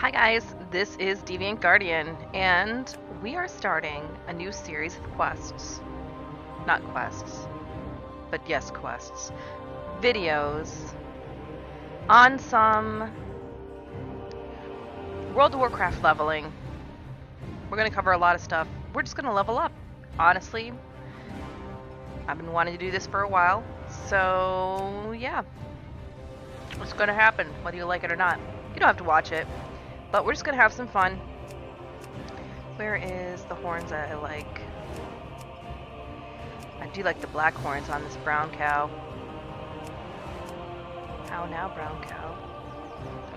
Hi guys, this is Deviant Guardian, and we are starting a new series of quests. Not quests, but yes, quests. Videos on some World of Warcraft leveling. We're going to cover a lot of stuff. We're just going to level up. Honestly, I've been wanting to do this for a while, so yeah. It's going to happen, whether you like it or not. You don't have to watch it, but we're just going to have some fun. Where is the horns that I like? I do like the black horns on this brown cow. How now, brown cow?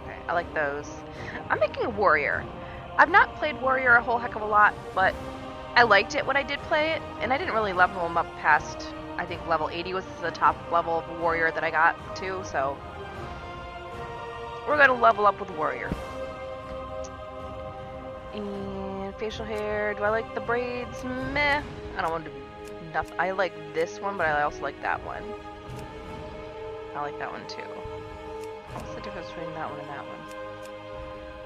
Okay, I like those. I'm making a warrior. I've not played warrior a whole heck of a lot, but I liked it when I did play it, and I didn't really level him up past, I think level 80 was the top level of warrior that I got to, so we're going to level up with warrior. And facial hair, do I like the braids? Meh. I don't want to do enough. I like this one, but I also like that one. I like that one too. What's the difference between that one and that one?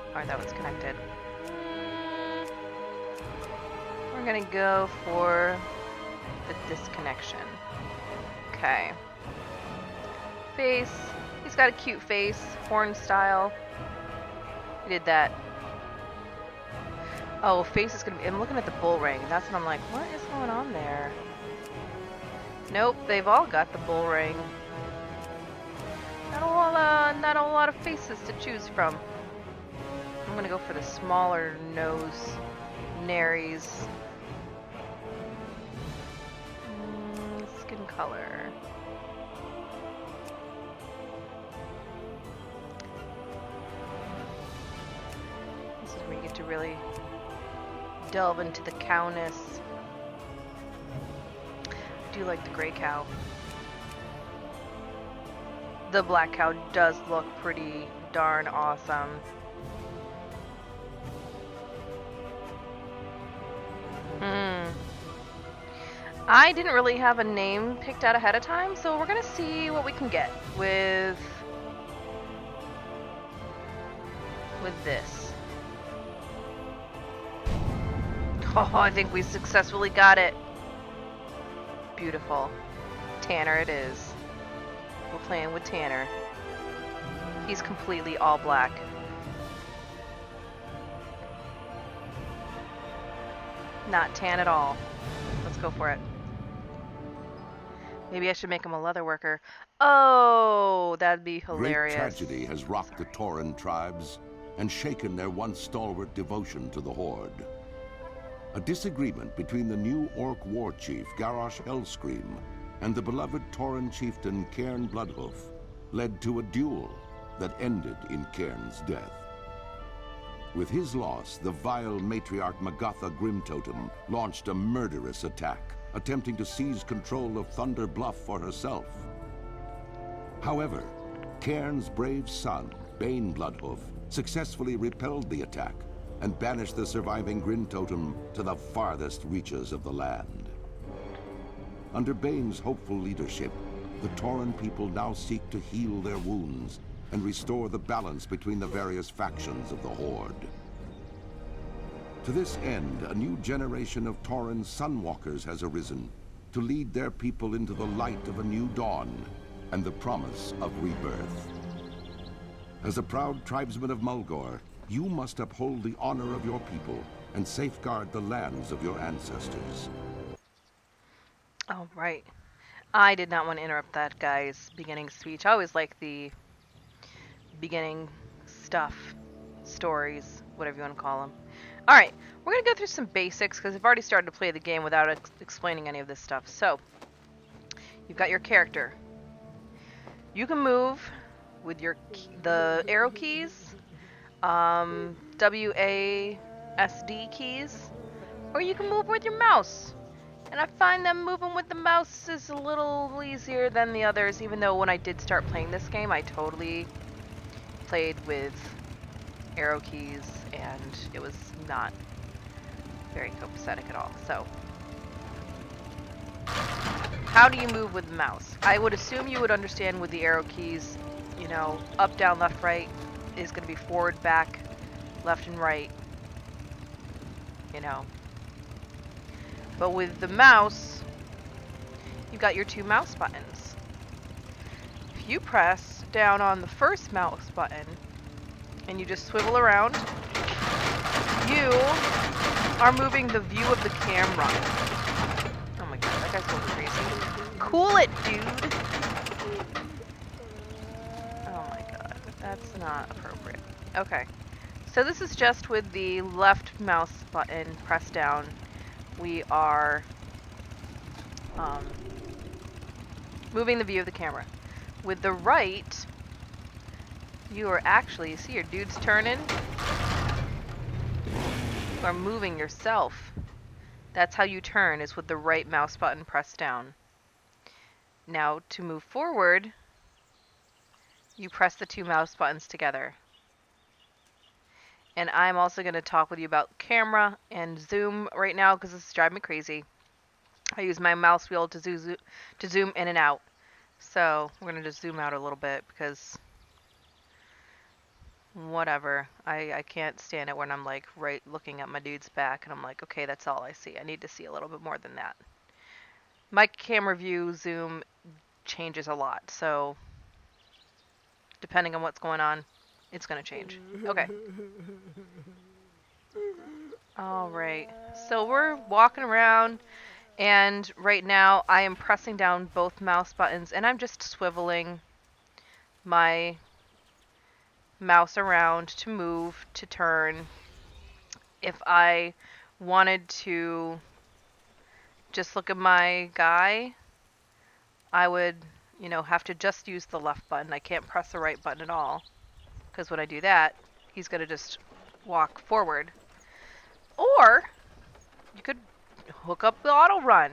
Alright, that one's connected. We're gonna go for the disconnection. Okay. Face. He's got a cute face. Horn style. He did that. Oh, face is gonna be... I'm looking at the bull ring. That's when I'm like, what is going on there? Nope, they've all got the bull ring. Not a lot of faces to choose from. I'm gonna go for the smaller nose. Naries. Skin color. This is where you get to really delve into the cowness. I do like the gray cow. The black cow does look pretty darn awesome. I didn't really have a name picked out ahead of time, so we're gonna see what we can get with this. Oh, I think we successfully got it. Beautiful. Tanner it is. We're playing with Tanner. He's completely all black. Not tan at all. Let's go for it. Maybe I should make him a leather worker. Oh, that'd be hilarious. Great tragedy has rocked the Tauren tribes and shaken their once stalwart devotion to the Horde. A disagreement between the new Orc war chief Garrosh Hellscream and the beloved Tauren chieftain Cairn Bloodhoof led to a duel that ended in Cairn's death. With his loss, the vile matriarch Magatha Grimtotem launched a murderous attack, attempting to seize control of Thunder Bluff for herself. However, Cairn's brave son, Bane Bloodhoof, successfully repelled the attack and banished the surviving Grimtotem to the farthest reaches of the land. Under Bane's hopeful leadership, the Tauren people now seek to heal their wounds and restore the balance between the various factions of the Horde. To this end, a new generation of Tauren Sunwalkers has arisen to lead their people into the light of a new dawn and the promise of rebirth. As a proud tribesman of Mulgore, you must uphold the honor of your people and safeguard the lands of your ancestors. Oh, right. I did not want to interrupt that guy's beginning speech. I always like the beginning stuff, stories, whatever you want to call them. Alright, we're going to go through some basics because I've already started to play the game without explaining any of this stuff. So, you've got your character. You can move with the arrow keys, WASD keys, or you can move with your mouse. And I find that moving with the mouse is a little easier than the others, even though when I did start playing this game, I totally played with arrow keys, and it was not very copacetic at all. So, how do you move with the mouse? I would assume you would understand with the arrow keys, you know, up, down, left, right is going to be forward, back, left and right, you know. But with the mouse, you've got your two mouse buttons. If you press down on the first mouse button and you just swivel around, you are moving the view of the camera. Oh my god, that guy's going crazy. Cool it, dude! Oh my god, that's not appropriate. Okay, so this is just with the left mouse button pressed down. We are moving the view of the camera. With the right, you are actually, see your dude's turning? You are moving yourself. That's how you turn, is with the right mouse button pressed down. Now, to move forward, you press the two mouse buttons together. And I'm also going to talk with you about camera and zoom right now because this is driving me crazy. I use my mouse wheel to zoom in and out. So we're going to just zoom out a little bit because whatever. I can't stand it when I'm like right looking at my dude's back and I'm like, okay, that's all I see. I need to see a little bit more than that. My camera view zoom changes a lot. So depending on what's going on, it's going to change. Okay. Alright, so we're walking around, and right now I am pressing down both mouse buttons, and I'm just swiveling my mouse around to move, to turn. If I wanted to just look at my guy, I would, have to just use the left button. I can't press the right button at all, because when I do that, he's going to just walk forward. Or you could hook up the auto run.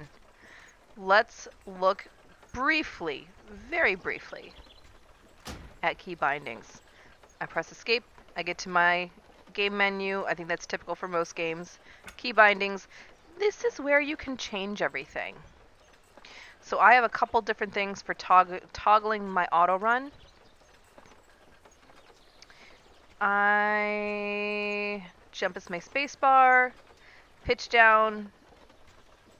Let's look briefly, very briefly, at key bindings. I press escape, I get to my game menu. I think that's typical for most games. Key bindings. This is where you can change everything. So I have a couple different things for toggling my auto run. Jump is my spacebar. Pitch down,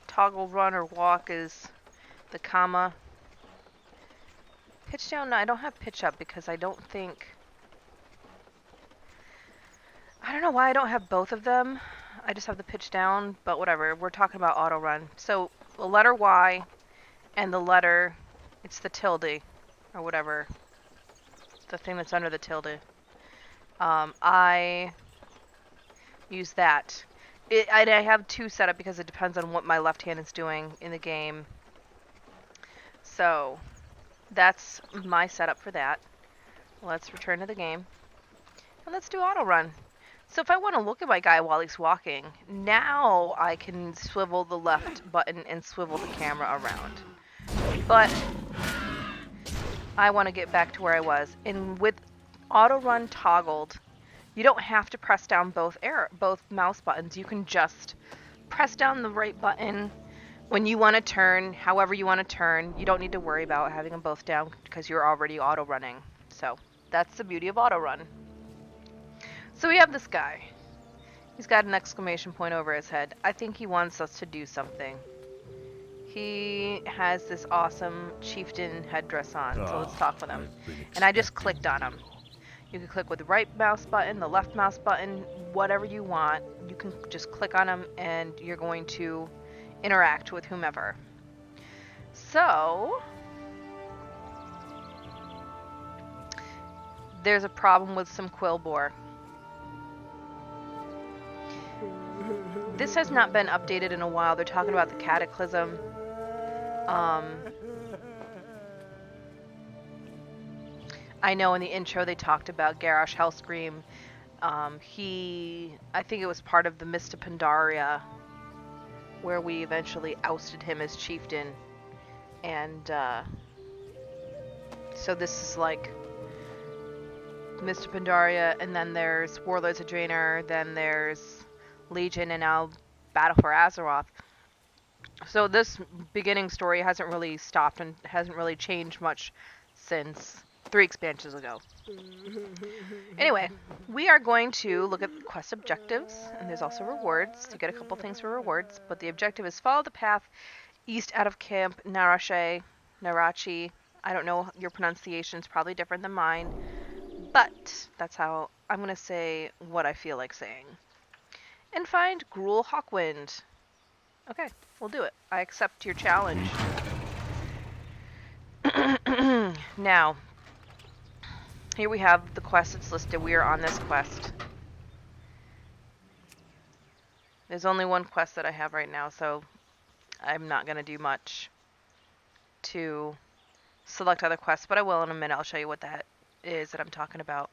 toggle run or walk is the comma. Pitch down, no, I don't have pitch up because I don't know why I don't have both of them. I just have the pitch down, but whatever. We're talking about auto run. So the letter Y and the letter, it's the tilde or whatever. The thing that's under the tilde. I use that. I have two set up because it depends on what my left hand is doing in the game. So that's my setup for that. Let's return to the game. And let's do auto run. So if I want to look at my guy while he's walking, now I can swivel the left button and swivel the camera around. But I want to get back to where I was. And with auto run toggled, you don't have to press down both mouse buttons. You can just press down the right button when you want to turn, however you want to turn. You don't need to worry about having them both down because you're already auto running. So that's the beauty of auto run. So we have this guy. He's got an exclamation point over his head. I think he wants us to do something. He has this awesome chieftain headdress on, so let's talk with him. And I just clicked on him. You can click with the right mouse button, the left mouse button, whatever you want. You can just click on them and you're going to interact with whomever. So, there's a problem with some Quillboar. This has not been updated in a while. They're talking about the Cataclysm. I know in the intro they talked about Garrosh Hellscream. I think it was part of the Mists of Pandaria, where we eventually ousted him as chieftain. And so this is like Mists of Pandaria, and then there's Warlords of Draenor, then there's Legion, and now Battle for Azeroth. So this beginning story hasn't really stopped and hasn't really changed much since 3 expansions ago. Anyway, we are going to look at quest objectives, and there's also rewards. You get a couple things for rewards, but the objective is follow the path east out of Camp Narache, Narachi. I don't know, your pronunciation's probably different than mine, but that's how I'm going to say what I feel like saying. And find Gruul Hawkwind. Okay, we'll do it. I accept your challenge. Now, here we have the quest that's listed. We are on this quest. There's only one quest that I have right now, so I'm not going to do much to select other quests, but I will in a minute. I'll show you what that is that I'm talking about.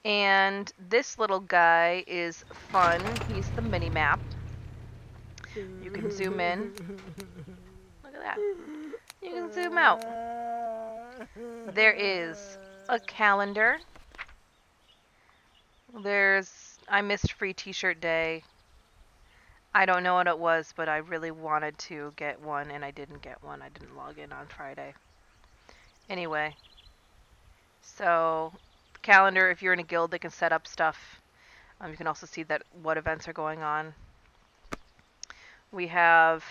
And this little guy is fun. He's the mini map. You can zoom in. Look at that. You can zoom out. There is a calendar. I missed free t-shirt day. I don't know what it was, but I really wanted to get one and I didn't get one. I didn't log in on Friday. Anyway, so the calendar, if you're in a guild, they can set up stuff. You can also see that what events are going on. We have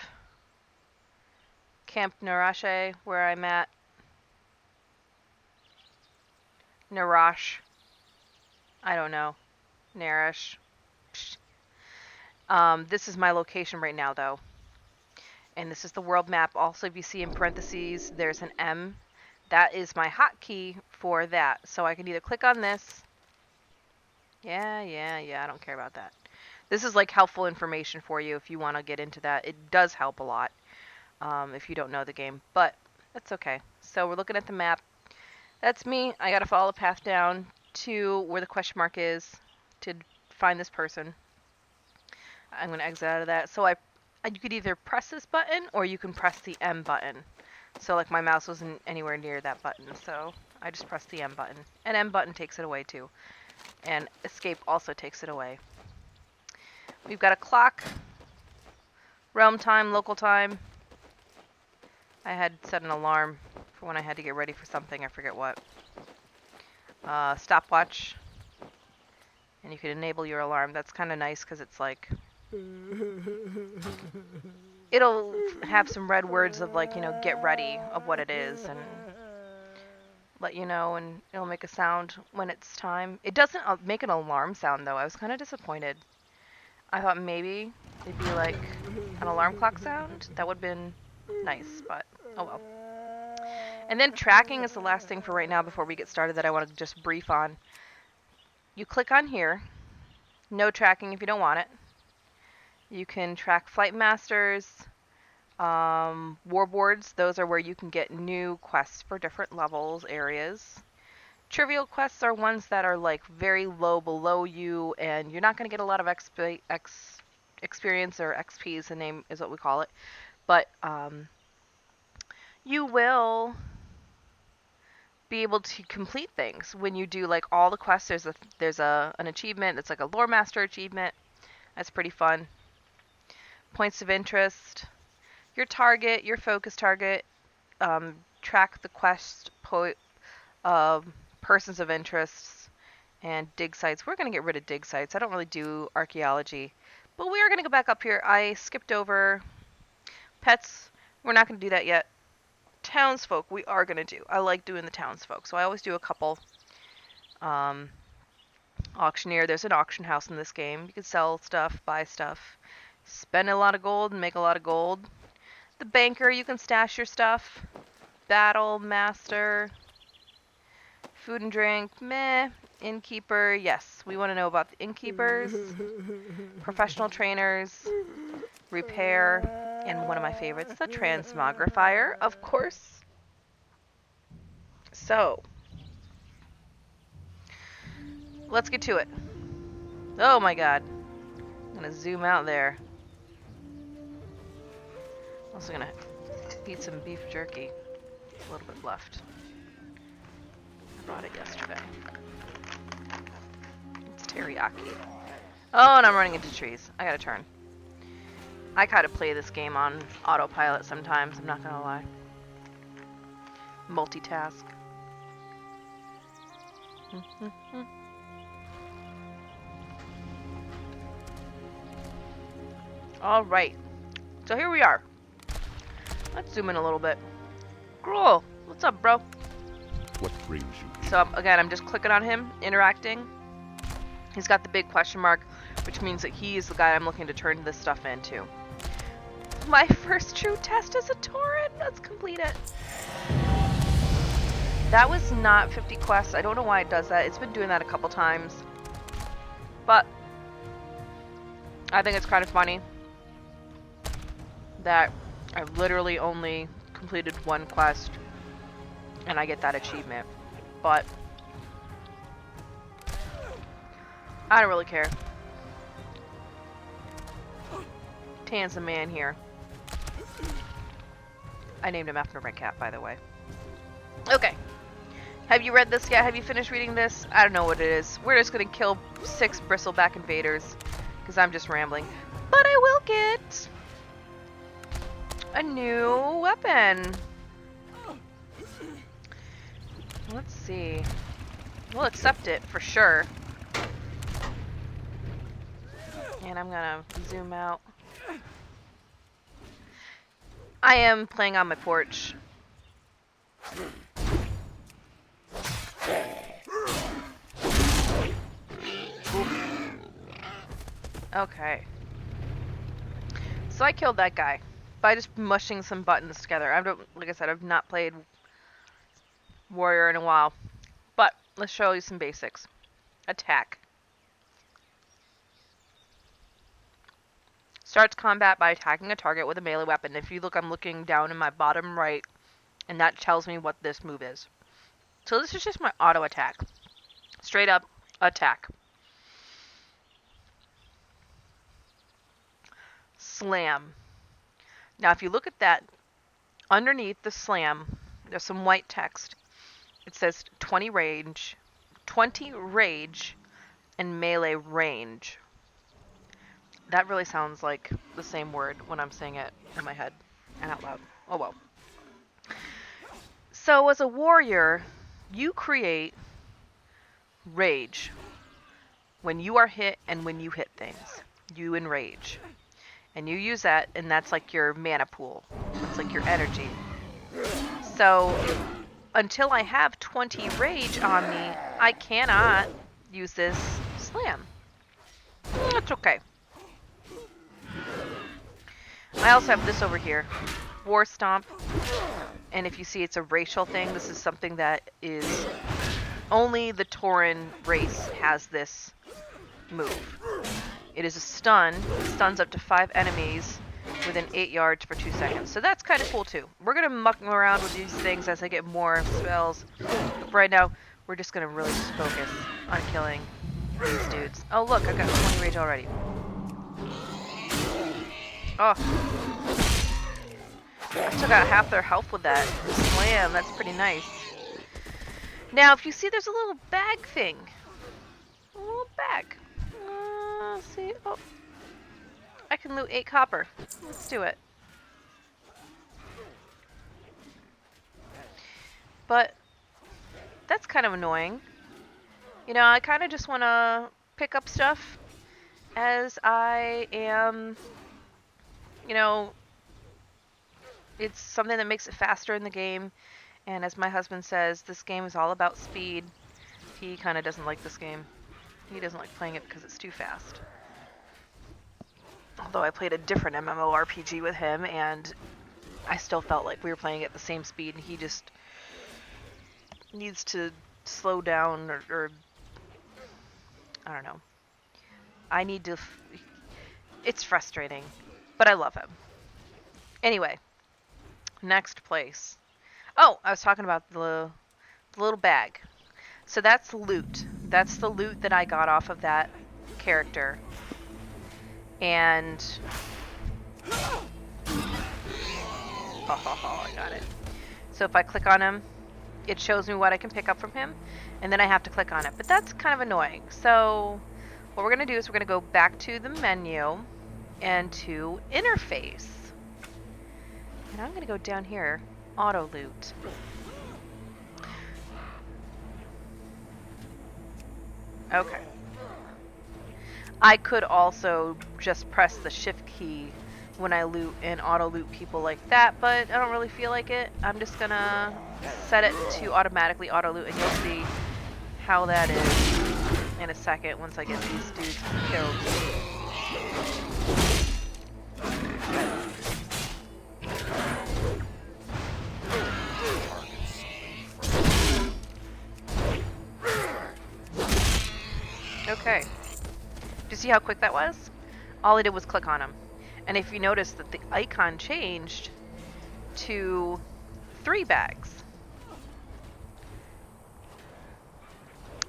Camp Narache, where I'm at. Narash. I don't know. Narash. This is my location right now, though. And this is the world map. Also, if you see in parentheses, there's an M. That is my hotkey for that. So I can either click on this. Yeah, I don't care about that. This is like helpful information for you if you want to get into that. It does help a lot if you don't know the game, but that's okay. So we're looking at the map. That's me. I got to follow the path down to where the question mark is to find this person. I'm going to exit out of that. So you could either press this button or you can press the M button. So like my mouse wasn't anywhere near that button, so I just pressed the M button. And M button takes it away too. And escape also takes it away. We've got a clock, realm time, local time. I had set an alarm for when I had to get ready for something, I forget what. Stopwatch. And you can enable your alarm. That's kind of nice because it's like... It'll have some red words of like, get ready of what it is and let you know, and it'll make a sound when it's time. It doesn't make an alarm sound though. I was kind of disappointed. I thought maybe it'd be like an alarm clock sound. That would have been nice, but oh well. And then tracking is the last thing for right now before we get started that I want to just brief on. You click on here. No tracking if you don't want it. You can track flight masters, warboards. Those are where you can get new quests for different levels, areas. Trivial quests are ones that are like very low below you, and you're not going to get a lot of experience, or XP is the name, is what we call it. But you will be able to complete things when you do like all the quests. There's an achievement. It's like a lore master achievement. That's pretty fun. Points of interest. Your target, your focus target. Track the quest persons of interest, and dig sites. We're going to get rid of dig sites. I don't really do archaeology. But we are going to go back up here. I skipped over pets. We're not going to do that yet. Townsfolk we are going to do. I like doing the townsfolk. So I always do a couple. Auctioneer. There's an auction house in this game. You can sell stuff, buy stuff. Spend a lot of gold and make a lot of gold. The banker. You can stash your stuff. Battle master. Food and drink, meh. Innkeeper, yes. We want to know about the innkeepers. Professional trainers. Repair. And one of my favorites, the transmogrifier, of course. So, let's get to it. Oh my god. I'm going to zoom out there. Also going to eat some beef jerky. A little bit left. Bought it yesterday. It's teriyaki. Oh, and I'm running into trees. I gotta turn. I kind of play this game on autopilot sometimes, I'm not gonna lie. Multitask. All right. So here we are. Let's zoom in a little bit. Gruul, what's up, bro? What brings you here? So again, I'm just clicking on him, interacting. He's got the big question mark, which means that he is the guy I'm looking to turn this stuff into. My first true test as a Tauren. Let's complete it. That was not 50 quests. I don't know why it does that. It's been doing that a couple times. But I think it's kind of funny that I've literally only completed one quest and I get that achievement. But I don't really care. Tan's the man here. I named him after my cat, by the way. Okay. Have you read this yet? Have you finished reading this? I don't know what it is. We're just gonna kill 6 bristleback invaders because I'm just rambling. But I will get a new weapon. Let's see. We'll accept it for sure. And I'm gonna zoom out. I am playing on my porch. Okay. So I killed that guy by just mushing some buttons together. Like I said, I've not played Warrior in a while. But let's show you some basics. Attack. Starts combat by attacking a target with a melee weapon. If you look, I'm looking down in my bottom right, and that tells me what this move is. So this is just my auto attack. Straight up attack. Slam. Now if you look at that, underneath the slam, there's some white text. It says 20 rage, and melee range. That really sounds like the same word when I'm saying it in my head and out loud. Oh well. So as a warrior, you create rage when you are hit and when you hit things. You enrage. And you use that, and that's like your mana pool. It's like your energy. So until I have 20 rage on me, I cannot use this slam. That's okay. I also have this over here, War Stomp, and if you see, it's a racial thing. This is something that is only the Tauren race has this move. It is a stun. It stuns up to 5 enemies within 8 yards for 2 seconds. So that's kind of cool too. We're gonna muck around with these things as I get more spells. But right now, we're just gonna really just focus on killing these dudes. Oh look, I got 20 rage already. Oh. I still got half their health with that slam. That's pretty nice. Now, if you see, there's a little bag thing. A little bag. Let's see. Oh. I can loot 8 copper. Let's do it. But that's kind of annoying. You know, I kind of just want to pick up stuff as I am, you know, it's something that makes it faster in the game. And as my husband says, this game is all about speed. He kind of doesn't like this game. He doesn't like playing it because it's too fast. Although I played a different MMORPG with him, and I still felt like we were playing at the same speed, and he just needs to slow down, or I don't know. I need to... It's frustrating, but I love him. Anyway, next place. Oh, I was talking about the little bag. So that's loot. That's the loot that I got off of that character. And... I got it. So if I click on him, it shows me what I can pick up from him, and then I have to click on it. But that's kind of annoying. So what we're going to do is we're going to go back to the menu and to interface. And I'm going to go down here, auto loot. Okay. I could also just press the shift key when I loot and auto loot people like that, but I don't really feel like it. I'm just gonna set it to automatically auto loot, and you'll see how that is in a second once I get these dudes killed. Okay. Do you see how quick that was? All I did was click on them. And if you notice that the icon changed to 3 bags.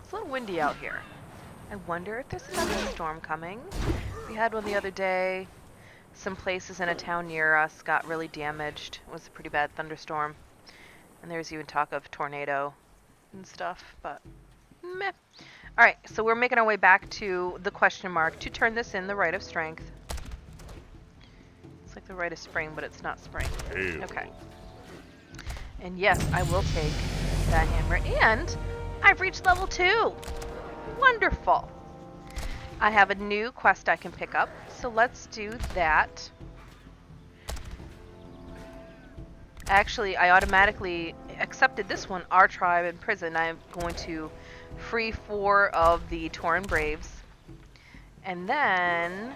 It's a little windy out here. I wonder if there's another storm coming. We had one the other day. Some places in a town near us got really damaged. It was a pretty bad thunderstorm. And there's even talk of tornado and stuff, but meh. Alright, so we're making our way back to the question mark to turn this in the Rite of Strength. It's like the Rite of Spring, but it's not spring. Okay. And yes, I will take that hammer. And I've reached level 2! Wonderful! I have a new quest I can pick up, so let's do that. Actually, I automatically accepted this one, Our Tribe in Prison. I'm going to free 4 of the Tauren Braves. And then...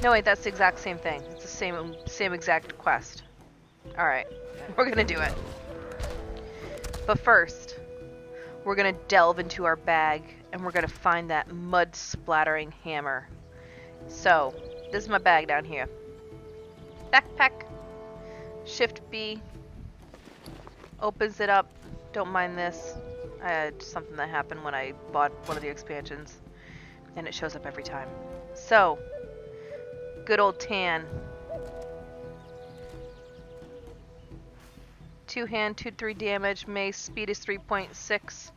No, wait, that's the exact same thing. It's the same exact quest. Alright, we're gonna do it. But first, we're gonna delve into our bag, and we're gonna find that mud-splattering hammer. So, this is my bag down here. Backpack. Shift B. Opens it up. Don't mind this. I had something that happened when I bought one of the expansions. And it shows up every time. So, good old tan. 2-hand, 2-3 damage. Mace, speed is 3.6.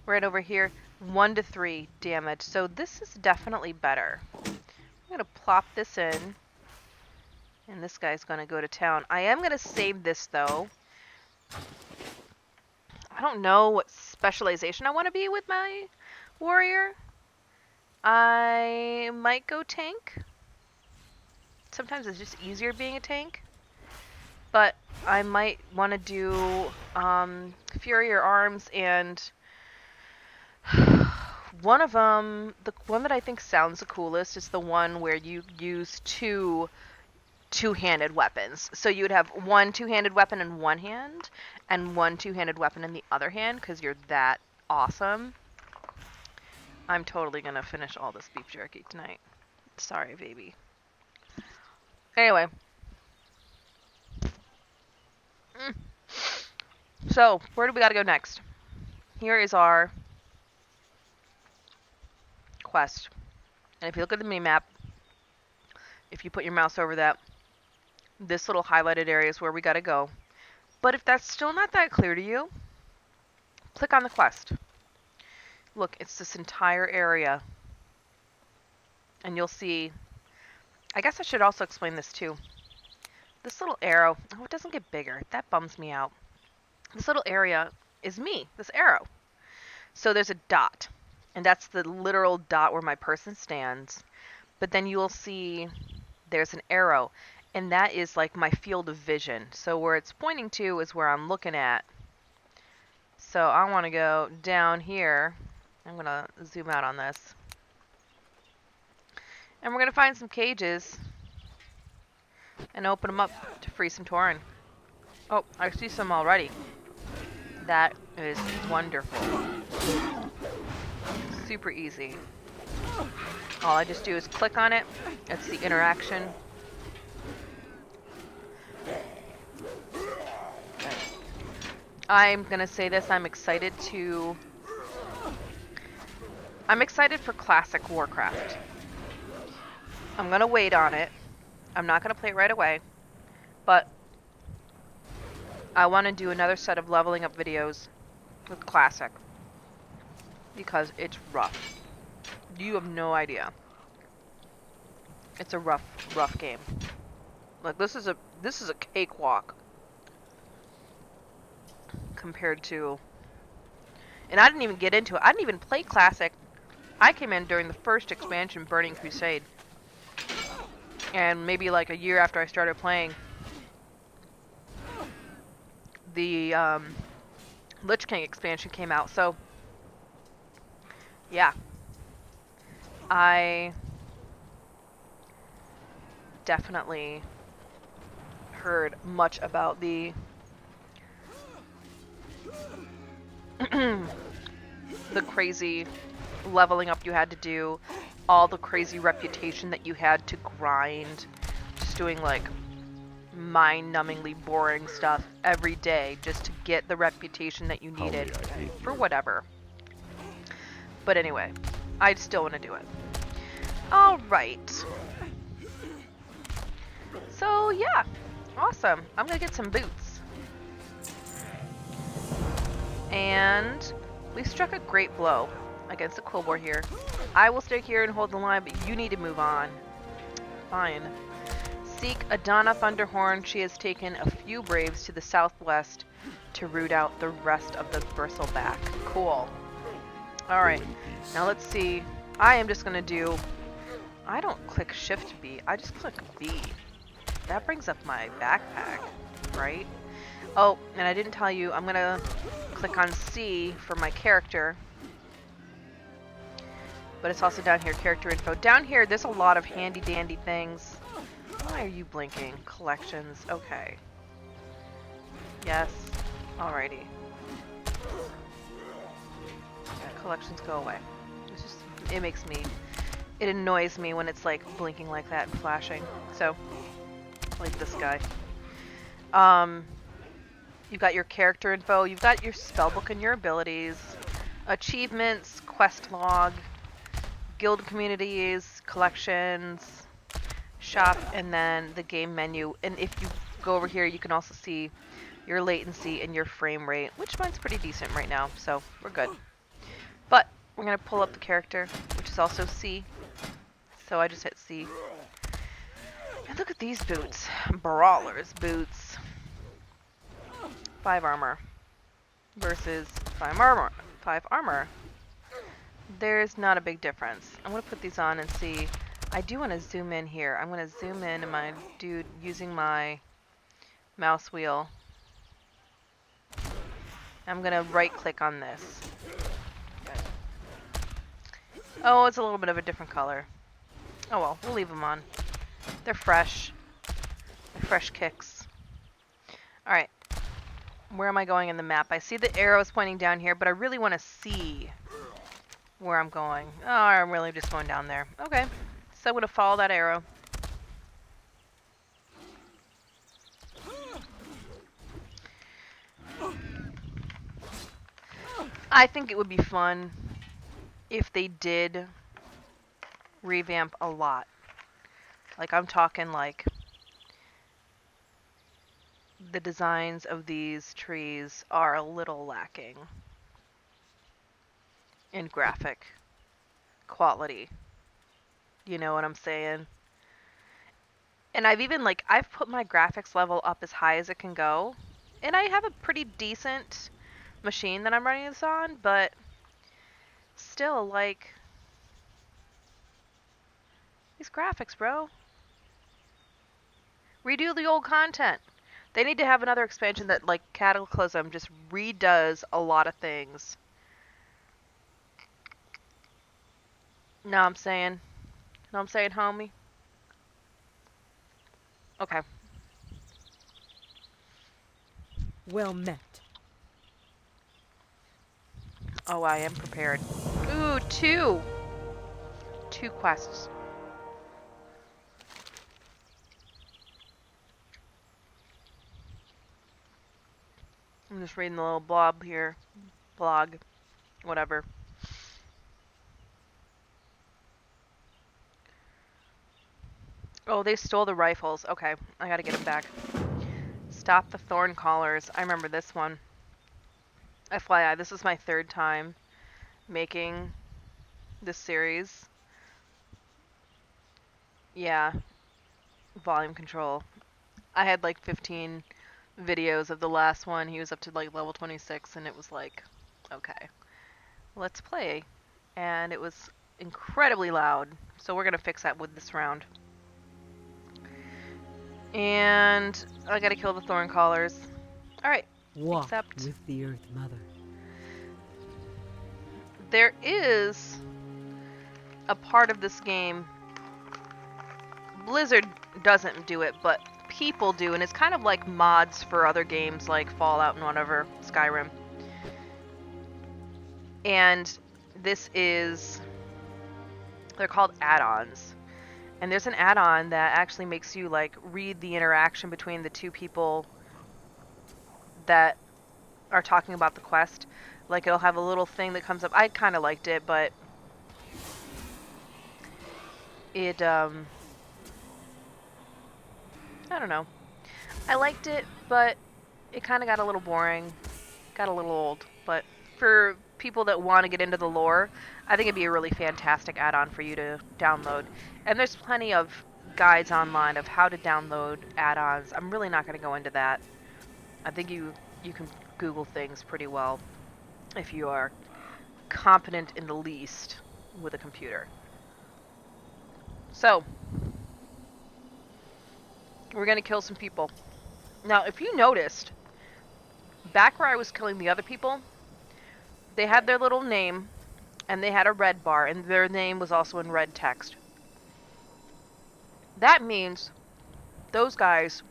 Right over here, 1-3 damage. So this is definitely better. I'm going to plop this in. And this guy's going to go to town. I am going to save this, though. I don't know what specialization I want to be with my warrior. I might go tank. Sometimes it's just easier being a tank. But I might want to do Fury or Arms, and one of them, the one that I think sounds the coolest, is the one where you use two-handed weapons. So you would have one two-handed weapon in one hand and one two-handed weapon in the other hand, because you're that awesome. I'm totally gonna finish all this beef jerky tonight. Sorry, baby. Anyway. So, where do we gotta go next? Here is our quest. And if you look at the mini-map, if you put your mouse over that, this little highlighted area is where we gotta go. But if that's still not that clear to you, click on the quest. Look, it's this entire area. And you'll see... I guess I should also explain this too. This little arrow... Oh, it doesn't get bigger. That bums me out. This little area is me, this arrow. So there's a dot. And that's the literal dot where my person stands. But then you'll see there's an arrow. And that is like my field of vision. So where it's pointing to is where I'm looking at. So I want to go down here. I'm going to zoom out on this. And we're going to find some cages. And open them up to free some Tauren. Oh, I see some already. That is wonderful. Super easy. All I just do is click on it. It's the interaction. I'm gonna say this, I'm excited for Classic Warcraft. I'm gonna wait on it. I'm not gonna play it right away. But I want to do another set of leveling up videos with Classic. Because it's rough. You have no idea. It's a rough game. Like this is a cakewalk compared to And I didn't even get into it. I didn't even play Classic. I came in during the first expansion, Burning Crusade. And maybe like a year after I started playing, the Lich King expansion came out. So, yeah. I definitely heard much about the the crazy leveling up you had to do, all the crazy reputation that you had to grind, just doing like mind-numbingly boring stuff every day just to get the reputation that you needed for whatever. But anyway, I still want to do it. All right. So yeah, awesome. I'm gonna get some boots. And we struck a great blow against the Quillboar here. I will stay here and hold the line, but you need to move on. Fine. Seek Adana Thunderhorn. She has taken a few Braves to the southwest to root out the rest of the bristleback. Cool. Alright, now let's see. I am just gonna do... I don't click Shift B, I just click B. That brings up my backpack, right? Oh, and I didn't tell you, I'm gonna click on C for my character. But it's also down here, character info. Down here, there's a lot of handy dandy things. Why are you blinking? Collections, okay. Yes, alrighty. Yeah, collections go away. It's just, it annoys me when it's like blinking like that and flashing. So, like this guy. You've got your character info, you've got your spellbook and your abilities, achievements, quest log, guild communities, collections, shop, and then the game menu. And if you go over here, you can also see your latency and your frame rate, which mine's pretty decent right now, so we're good. But we're gonna pull up the character, which is also C. So I just hit C. And look at these boots. Brawlers boots. 5 armor versus 5 armor. 5 armor. There's not a big difference. I'm gonna put these on and see. I do want to zoom in here. I'm gonna zoom in to my dude using my mouse wheel. I'm gonna right click on this. Oh, it's a little bit of a different color. Oh well, we'll leave them on. They're fresh. They're fresh kicks. Alright. Where am I going in the map? I see the arrows pointing down here, but I really want to see where I'm going. Oh, I'm really just going down there. Okay. So I'm going to follow that arrow. I think it would be fun if they did revamp a lot. Like, I'm talking like the designs of these trees are a little lacking in graphic quality. You know what I'm saying? And I've put my graphics level up as high as it can go. And I have a pretty decent machine that I'm running this on, but still, like, these graphics, bro. Redo the old content. They need to have another expansion that, like, Cataclysm just redoes a lot of things. Know what I'm saying? Know what I'm saying, homie? Okay. Well met. Oh, I am prepared. Ooh, 2! 2 quests. I'm just reading the little blob here. Blog. Whatever. Oh, they stole the rifles. Okay, I gotta get them back. Stop the thorn collars. I remember this one. FYI, this is my 3rd time making this series. Yeah. Volume control. I had like 15 videos of the last one. He was up to like level 26 and it was like, okay. Let's Play, and it was incredibly loud. So we're gonna fix that with this round. And I gotta kill the thorn callers. All right. Walk Accept. with the Earth Mother. There is a part of this game. Blizzard doesn't do it, but people do, and it's kind of like mods for other games like Fallout and whatever, Skyrim. And this is, they're called add-ons. And there's an add-on that actually makes you like read the interaction between the two people that are talking about the quest. Like it'll have a little thing that comes up. I kind of liked it, but it I don't know. I liked it, but it kind of got a little boring. Got a little old, but for people that want to get into the lore, I think it'd be a really fantastic add-on for you to download. And there's plenty of guides online of how to download add-ons. I'm really not going to go into that. I think you can Google things pretty well if you are competent in the least with a computer. So, we're going to kill some people. Now, if you noticed, back where I was killing the other people, they had their little name, and they had a red bar, and their name was also in red text. That means those guys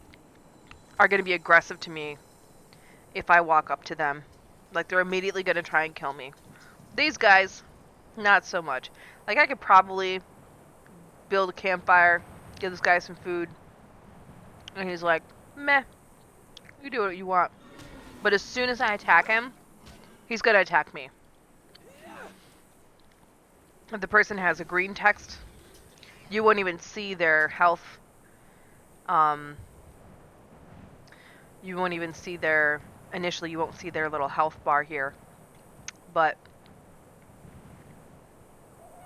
are going to be aggressive to me if I walk up to them. Like, they're immediately going to try and kill me. These guys, not so much. Like, I could probably build a campfire, give this guy some food, and he's like, meh, you do what you want. But as soon as I attack him, he's going to attack me. If the person has a green text, you won't even see their health. You won't even see their, initially you won't see their little health bar here.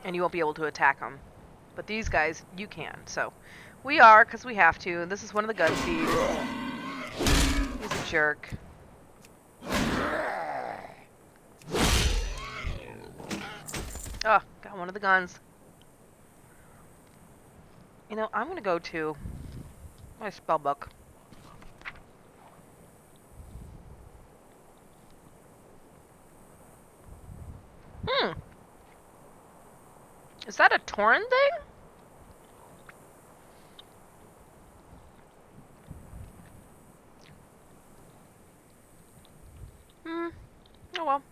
And you won't be able to attack them. But these guys, you can. So, we are, because we have to. And this is one of the gun thieves. He's a jerk. Oh, got one of the guns. You know, I'm going to go to my spell book. Is that a Tauren thing? Oh well.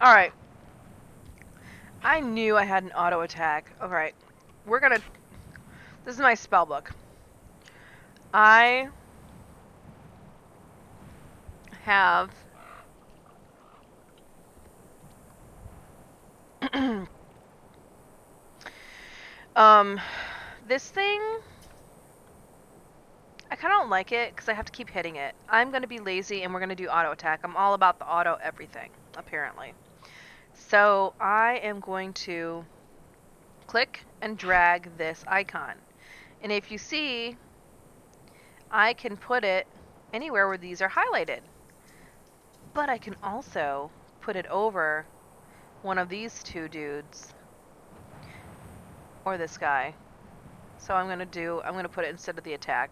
Alright. I knew I had an auto attack. Alright. We're gonna... This is my spell book. I have... this thing... I kind of don't like it because I have to keep hitting it. I'm going to be lazy and we're going to do auto attack. I'm all about the auto everything, apparently. So I am going to click and drag this icon. And if you see, I can put it anywhere where these are highlighted. But I can also put it over one of these two dudes. Or this guy. So I'm going to put it instead of the attack.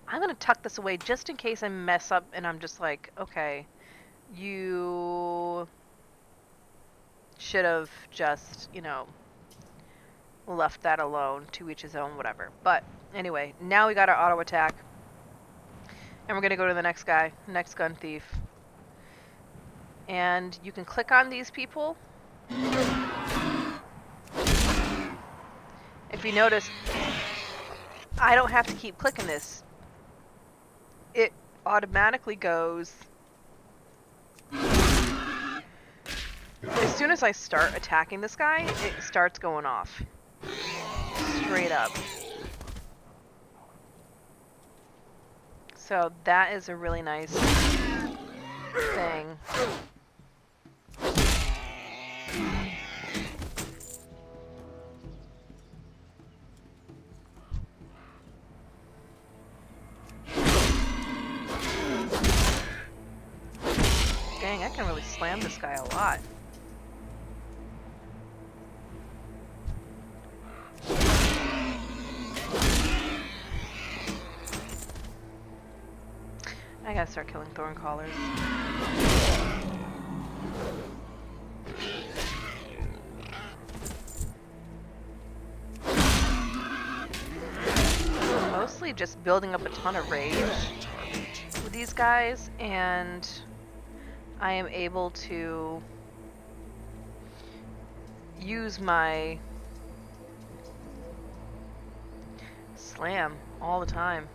I'm going to tuck this away just in case I mess up and I'm just like, okay, you should have just, you know, left that alone, to each his own, whatever. But anyway, now we got our auto attack. And we're going to go to the next guy, next gun thief. And you can click on these people. If you notice, I don't have to keep clicking this. It automatically goes. As soon as I start attacking this guy, it starts going off. Straight up. So that is a really nice thing. Dang, I can really slam slam this guy a lot. I gotta start killing thorn collars. Mostly just building up a ton of rage with these guys, and I am able to use my slam all the time.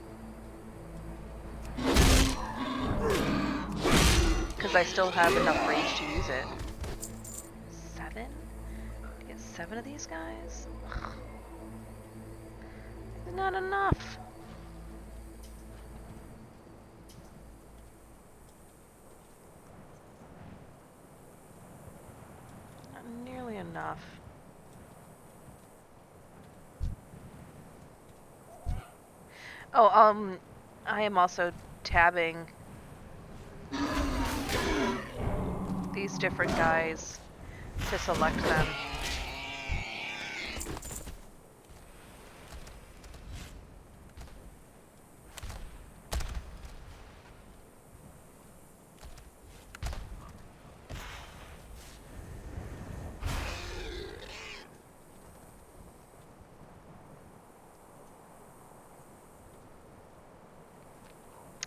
Because I still have enough rage to use it. 7? To get 7 of these guys? Not enough. Not nearly enough. Oh, I am also tabbing these different guys to select them.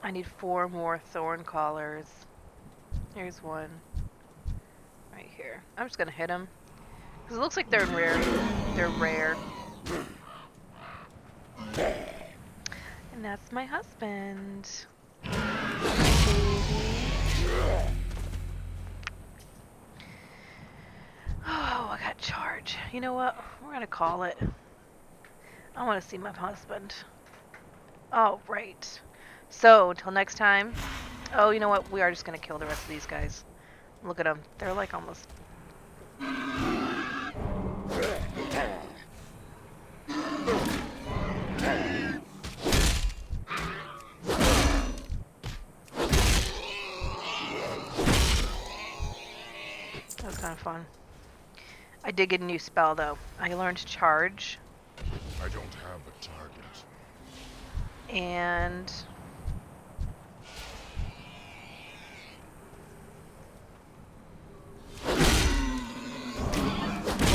I need 4 more thorn collars. Here's one. Right here. I'm just gonna hit him. Because it looks like they're rare. They're rare. And that's my husband. Oh, I got charge. You know what? We're gonna call it. I want to see my husband. Oh, right. So, until next time. Oh, you know what? We are just gonna kill the rest of these guys. Look at them. They're like almost... That was kind of fun. I did get a new spell though. I learned charge. I don't have a target. And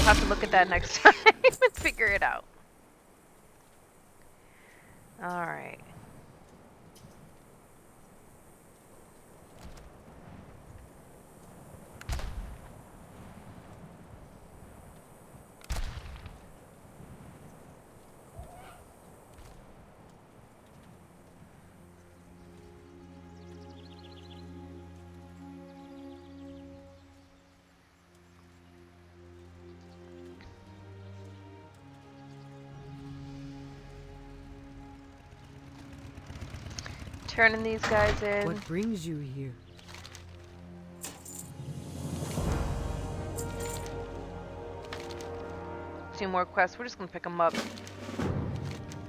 we'll have to look at that next time and figure it out. Alright. Turning these guys in. What brings you here? 2 more quests. We're just gonna pick them up.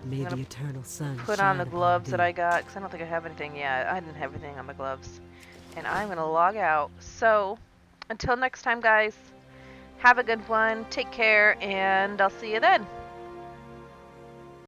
May gonna the eternal sun Put on the shine gloves upon that I thee. got, because I don't think I have anything yet. I didn't have everything on my gloves. And I'm gonna log out. So, until next time, guys, have a good one, take care, and I'll see you then.